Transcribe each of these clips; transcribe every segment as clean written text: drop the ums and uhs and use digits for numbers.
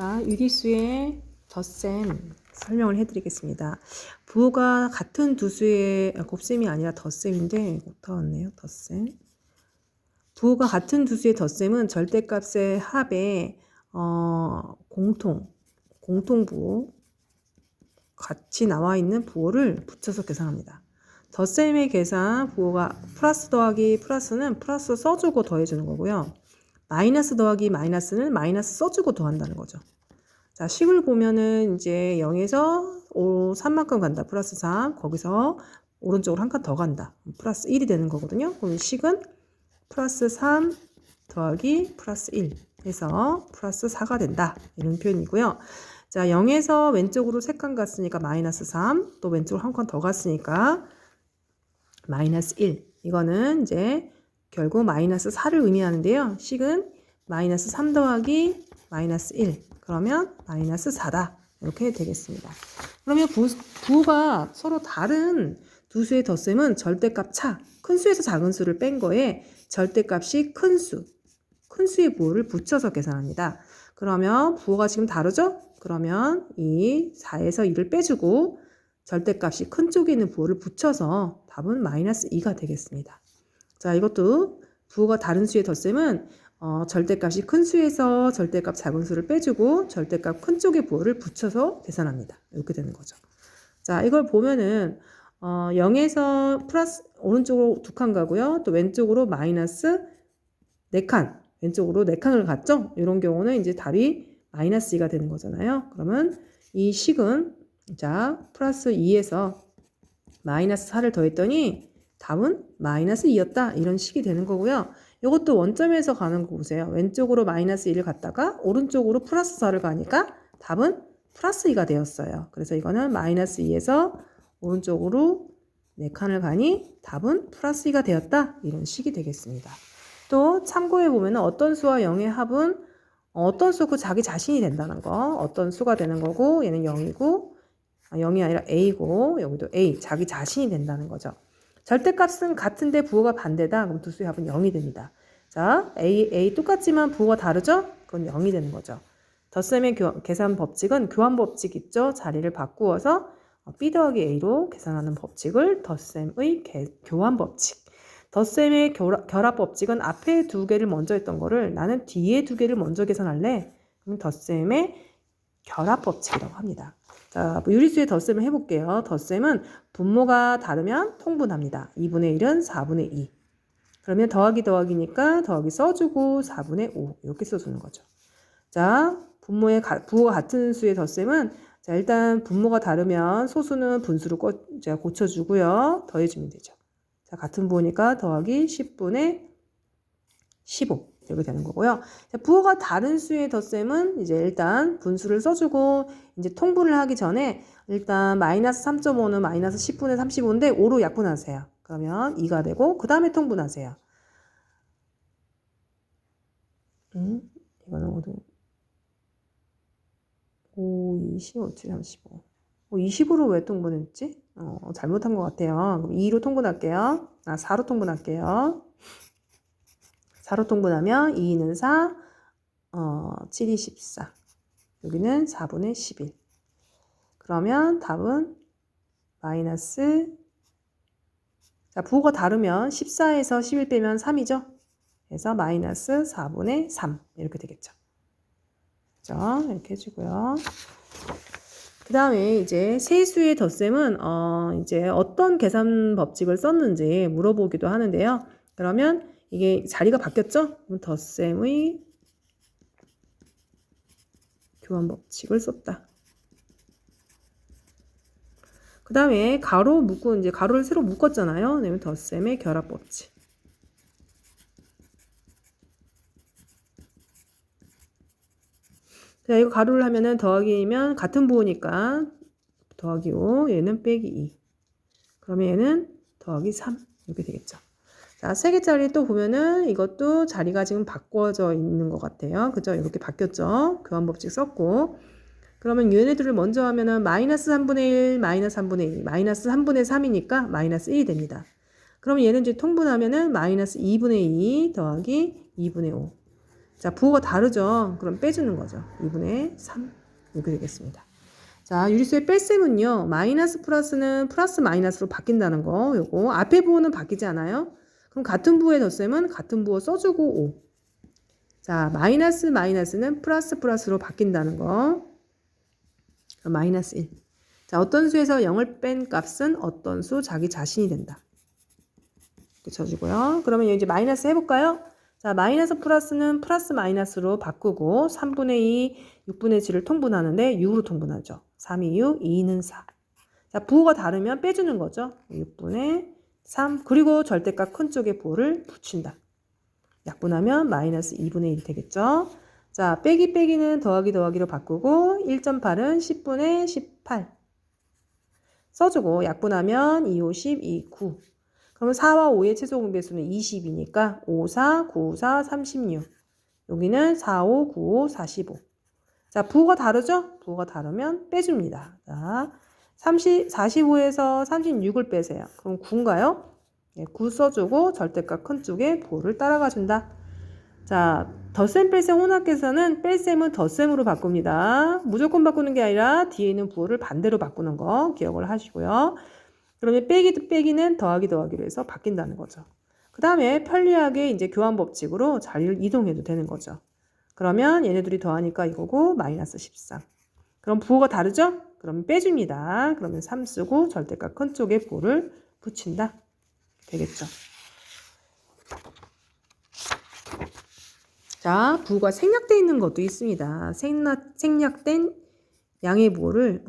자, 유리수의 덧셈 설명을 해드리겠습니다. 부호가 같은 두 수의 곱셈이 아니라 덧셈인데 못하왔네요. 덧셈. 부호가 같은 두 수의 덧셈은 절대값의 합에 공통부호 같이 나와 있는 부호를 붙여서 계산합니다. 덧셈의 계산 부호가 플러스 더하기 플러스는 플러스 써주고 더해주는 거고요. 마이너스 더하기 마이너스는 마이너스 써주고 더한다는 거죠. 자, 식을 보면은 이제 0에서 3만큼 간다. 플러스 3. 거기서 오른쪽으로 한 칸 더 간다. 플러스 1이 되는 거거든요. 그럼 식은 플러스 3 더하기 플러스 1 해서 플러스 4가 된다. 이런 표현이고요. 자, 0에서 왼쪽으로 3칸 갔으니까 마이너스 3. 또 왼쪽으로 한 칸 더 갔으니까 마이너스 1. 이거는 이제 결국 마이너스 4를 의미하는데요. 식은 마이너스 3 더하기 마이너스 1. 그러면 마이너스 4다. 이렇게 되겠습니다. 그러면 부호가 서로 다른 두 수의 덧셈은 절대값 차. 큰 수에서 작은 수를 뺀 거에 절대값이 큰 수의 부호를 붙여서 계산합니다. 그러면 부호가 지금 다르죠? 그러면 이 4에서 2를 빼주고 절대값이 큰 쪽에 있는 부호를 붙여서 답은 마이너스 2가 되겠습니다. 자, 이것도 부호가 다른 수의 덧셈은 절대값이 큰 수에서 절대값 작은 수를 빼주고 절대값 큰 쪽의 부호를 붙여서 계산합니다. 이렇게 되는 거죠. 자, 이걸 보면은 0에서 플러스 오른쪽으로 2칸 가고요. 또 왼쪽으로 마이너스 4칸, 왼쪽으로 4칸을 갔죠? 이런 경우는 이제 답이 마이너스 2가 되는 거잖아요. 그러면 이 식은 자, 플러스 2에서 마이너스 4를 더했더니 답은 마이너스 2였다. 이런 식이 되는 거고요. 이것도 원점에서 가는 거 보세요. 왼쪽으로 마이너스 1을 갔다가 오른쪽으로 플러스 4를 가니까 답은 플러스 2가 되었어요. 그래서 이거는 마이너스 2에서 오른쪽으로 4칸을 가니 답은 플러스 2가 되었다. 이런 식이 되겠습니다. 또 참고해 보면 어떤 수와 0의 합은 어떤 수고 자기 자신이 된다는 거. 어떤 수가 되는 거고 얘는 0이고 0이 아니라 A고 여기도 A. 자기 자신이 된다는 거죠. 절대값은 같은데 부호가 반대다. 그럼 두 수의 합은 0이 됩니다. 자, A 똑같지만 부호가 다르죠? 그건 0이 되는 거죠. 덧셈의 계산 법칙은 교환 법칙 있죠? 자리를 바꾸어서 B 더하기 A로 계산하는 법칙을 덧셈의 교환 법칙. 덧셈의 결합 법칙은 앞에 두 개를 먼저 했던 거를 나는 뒤에 두 개를 먼저 계산할래. 그럼 덧셈의 결합 법칙이라고 합니다. 자, 유리수의 덧셈을 해볼게요. 덧셈은 분모가 다르면 통분합니다. 2분의 1은 4분의 2. 그러면 더하기니까 더하기 써주고 4분의 5 이렇게 써주는 거죠. 자, 부호가 같은 수의 덧셈은 자, 일단 분모가 다르면 소수는 분수로 제가 고쳐주고요. 더해주면 되죠. 자, 같은 부호니까 더하기 10분의 15 이렇게 되는 거고요. 자, 부호가 다른 수의 덧셈은 이제 일단 분수를 써주고 이제 통분을 하기 전에 일단 마이너스 3.5는 마이너스 10분의 35인데 5로 약분하세요. 그러면 2가 되고 그 다음에 통분하세요. 이거는 5, 20, 5, 7, 35. 20으로 왜 통분했지? 잘못한 것 같아요. 그럼 2로 통분할게요. 4로 통분할게요. 4로 통분하면 2는 4, 7이 14. 여기는 4분의 11. 그러면 답은 마이너스, 자, 부호가 다르면 14에서 11 빼면 3이죠? 그래서 마이너스 4분의 3. 이렇게 되겠죠. 그죠? 이렇게 해주고요. 그 다음에 이제 세수의 덧셈은, 이제 어떤 계산 법칙을 썼는지 물어보기도 하는데요. 그러면 이게 자리가 바뀌었죠? 그럼 덧셈의 교환 법칙을 썼다. 그 다음에 가로 묶고 이제 가로를 새로 묶었잖아요. 그러면 덧셈의 결합 법칙. 자, 이거 가로를 하면은 더하기면 같은 부호니까 더하기 5, 얘는 빼기 2. 그러면 얘는 더하기 3 이렇게 되겠죠. 자, 3개짜리 또 보면은 이것도 자리가 지금 바꿔져 있는 것 같아요. 그죠? 이렇게 바뀌었죠? 교환 법칙 썼고. 그러면 얘네들을 먼저 하면은 마이너스 3분의 1, 마이너스 3분의 2, 마이너스 3분의 3이니까 마이너스 1이 됩니다. 그러면 얘는 이제 통분하면은 마이너스 2분의 2 더하기 2분의 5. 자, 부호가 다르죠? 그럼 빼주는 거죠. 2분의 3 이렇게 되겠습니다. 자, 유리수의 뺄셈은요. 마이너스 플러스는 플러스 마이너스로 바뀐다는 거. 요거 앞에 부호는 바뀌지 않아요? 그럼 같은 부호의 덧셈은 같은 부호 써주고 5. 자, 마이너스 마이너스는 플러스 플러스로 바뀐다는 거. 마이너스 1. 자, 어떤 수에서 0을 뺀 값은 어떤 수 자기 자신이 된다. 이렇게 쳐주고요. 그러면 이제 마이너스 해볼까요? 자, 마이너스 플러스는 플러스 마이너스로 바꾸고 3분의 2, 6분의 7을 통분하는데 6으로 통분하죠. 3이 6, 2는 4. 자, 부호가 다르면 빼주는 거죠. 6분의 3. 그리고 절대값 큰 쪽에 부호를 붙인다. 약분하면 마이너스 2분의 1이 되겠죠. 자, 빼기 빼기는 더하기 더하기로 바꾸고 1.8은 10분의 18 써주고 약분하면 2, 5, 10, 2, 9. 그러면 4와 5의 최소 공배수는 20이니까 5, 4, 9, 4, 36. 여기는 4, 5, 9, 5, 45. 자, 부호가 다르죠? 부호가 다르면 빼줍니다. 자, 45에서 36을 빼세요. 그럼 9인가요? 네, 9 써주고 절대값 큰 쪽에 부호를 따라가 준다. 자, 덧셈 뺄셈 혼합계산은 뺄셈은 덧셈으로 바꿉니다. 무조건 바꾸는 게 아니라 뒤에 있는 부호를 반대로 바꾸는 거 기억을 하시고요. 그러면 빼기 빼기는 더하기 더하기로 해서 바뀐다는 거죠. 그 다음에 편리하게 이제 교환 법칙으로 자리를 이동해도 되는 거죠. 그러면 얘네들이 더하니까 이거고 마이너스 13. 그럼 부호가 다르죠? 그러면 빼줍니다. 그러면 3 쓰고 절대값 큰 쪽에 부호를 붙인다. 되겠죠. 자, 부호가 생략되어 있는 것도 있습니다. 생략된 양의 부호를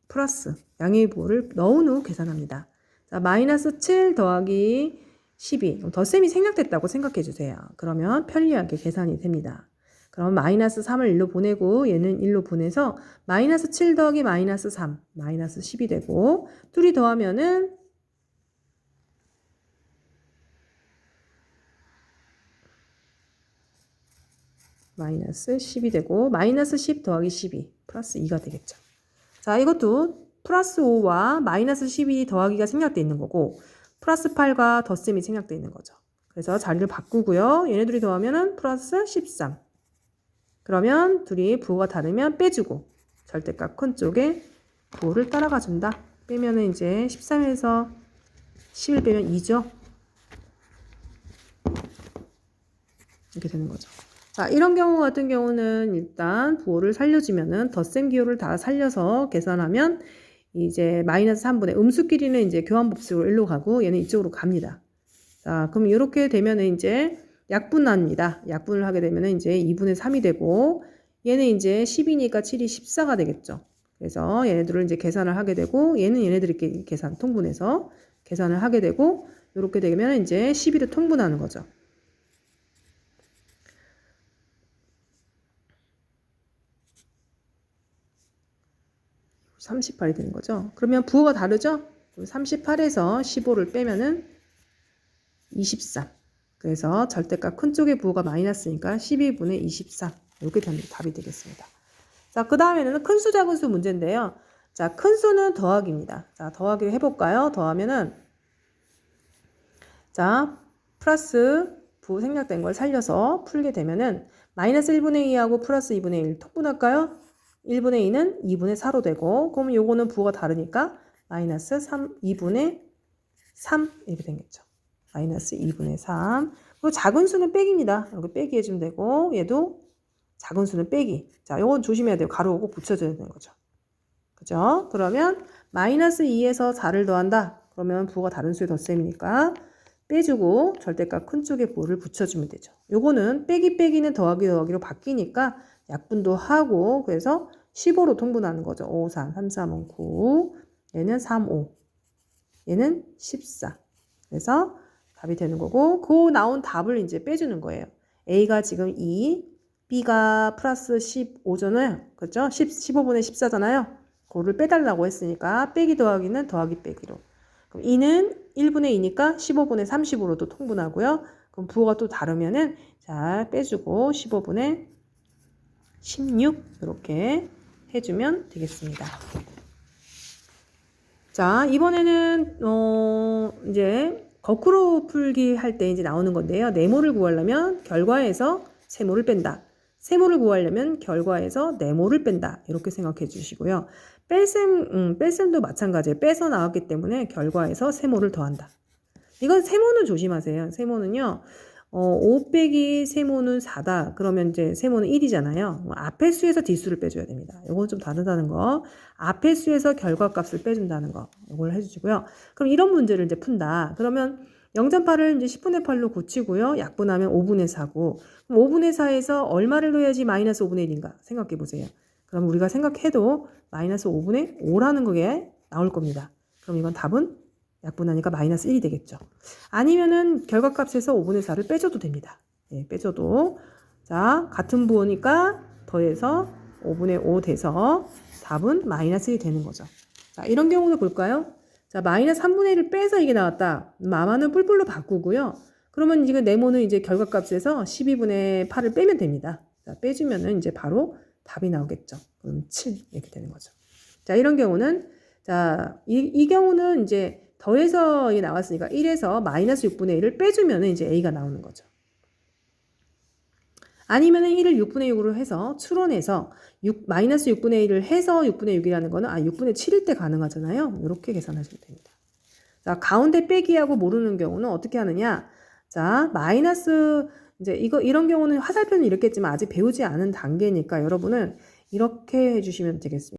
플러스 양의 부호를 넣은 후 계산합니다. 자, 마이너스 7 더하기 12. 덧셈이 생략됐다고 생각해 주세요. 그러면 편리하게 계산이 됩니다. 그럼 마이너스 3을 1로 보내고 얘는 1로 보내서 마이너스 7 더하기 마이너스 3, 마이너스 10이 되고 둘이 더하면은 마이너스 10이 되고 마이너스 10 더하기 12 플러스 2가 되겠죠. 자, 이것도 플러스 5와 마이너스 12 더하기가 생략되어 있는 거고 플러스 8과 덧셈이 생략되어 있는 거죠. 그래서 자리를 바꾸고요. 얘네들이 더하면은 플러스 13. 그러면 둘이 부호가 다르면 빼주고 절대값 큰 쪽에 부호를 따라가 준다. 빼면은 이제 13에서 10을 빼면 2죠. 이렇게 되는 거죠. 자, 이런 경우 같은 경우는 일단 부호를 살려주면은 덧셈 기호를 다 살려서 계산하면 이제 마이너스 3분의 음수끼리는 이제 교환법칙으로 1로 가고 얘는 이쪽으로 갑니다. 자, 그럼 이렇게 되면은 이제 약분합니다. 약분을 하게 되면은 이제 2분의 3이 되고 얘는 이제 10이니까 7이 14가 되겠죠. 그래서 얘네들을 이제 계산을 하게 되고 얘는 얘네들이 계산 통분해서 계산을 하게 되고 이렇게 되면 이제 12를 통분하는 거죠. 38이 되는 거죠. 그러면 부호가 다르죠? 38에서 15를 빼면은 23. 그래서 절대값 큰 쪽의 부호가 마이너스니까 12분의 23. 이렇게 답이 되겠습니다. 자, 그 다음에는 큰 수, 작은 수 문제인데요. 자, 큰 수는 더하기입니다. 자, 더하기를 해볼까요? 더하면은, 자, 플러스 부호 생략된 걸 살려서 풀게 되면은 마이너스 1분의 2하고 플러스 2분의 1 통분할까요? 1분의 2는 2분의 4로 되고, 그러면 요거는 부호가 다르니까 마이너스 2분의 3 이렇게 되겠죠. 마이너스 2분의 3. 그리고 작은 수는 빼기입니다. 여기 빼기 해주면 되고, 얘도 작은 수는 빼기. 자, 요건 조심해야 돼요. 가로 오고 붙여줘야 되는 거죠. 그죠? 그러면 마이너스 2에서 4를 더한다. 그러면 부호가 다른 수의 덧셈이니까 빼주고 절대값 큰 쪽에 부호를 붙여주면 되죠. 요거는 빼기 빼기는 더하기 더하기로 바뀌니까 약분도 하고 그래서 15로 통분하는 거죠. 5, 3, 3, 3은 9. 얘는 3, 5. 얘는 14. 그래서 답이 되는 거고 그 나온 답을 이제 빼주는 거예요. A가 지금 2, B가 플러스 15잖아요. 그렇죠? 15분의 14잖아요. 그거를 빼달라고 했으니까 빼기 더하기는 더하기 빼기로. 그럼 2는 1분의 2니까 15분의 30으로도 통분하고요. 그럼 부호가 또 다르면은 자 빼주고 15분의 16 이렇게 해주면 되겠습니다. 자, 이번에는 이제 거꾸로 풀기 할 때 이제 나오는 건데요. 네모를 구하려면 결과에서 세모를 뺀다. 세모를 구하려면 결과에서 네모를 뺀다. 이렇게 생각해 주시고요. 뺄셈도 마찬가지예요. 빼서 나왔기 때문에 결과에서 세모를 더한다. 이건 세모는 조심하세요. 세모는요. 5 빼기 세모는 4다. 그러면 이제 세모는 1이잖아요. 앞의 수에서 뒷수를 빼줘야 됩니다. 이건 좀 다르다는 거. 앞의 수에서 결과값을 빼준다는 거. 이걸 해주시고요. 그럼 이런 문제를 이제 푼다. 그러면 0.8을 이제 10분의 8로 고치고요. 약분하면 5분의 4고. 그럼 5분의 4에서 얼마를 넣어야지 마이너스 5분의 1인가? 생각해 보세요. 그럼 우리가 생각해도 마이너스 5분의 5라는 게 나올 겁니다. 그럼 이건 답은 약분하니까 마이너스 1이 되겠죠. 아니면은 결과값에서 5분의 4를 빼줘도 됩니다. 예, 빼줘도. 자, 같은 부호니까 더해서 5분의 5 돼서 답은 마이너스 1이 되는 거죠. 자, 이런 경우도 볼까요? 자, 마이너스 3분의 1을 빼서 이게 나왔다. 마마는 뿔뿔로 바꾸고요. 그러면 이거 네모는 이제 결과값에서 12분의 8을 빼면 됩니다. 자, 빼주면은 이제 바로 답이 나오겠죠. 그럼 7 이렇게 되는 거죠. 자, 이런 경우는 자, 이 경우는 이제 더해서 이게 나왔으니까 1에서 마이너스 6분의 1을 빼주면 이제 A가 나오는 거죠. 아니면은 1을 6분의 6으로 해서 추론해서 마이너스 6분의 1을 해서 6분의 6이라는 거는 6분의 7일 때 가능하잖아요. 이렇게 계산하시면 됩니다. 자, 가운데 빼기하고 모르는 경우는 어떻게 하느냐? 자, 마이너스 이제 이런 경우는 화살표는 이렇게 했지만 아직 배우지 않은 단계니까 여러분은 이렇게 해주시면 되겠습니다.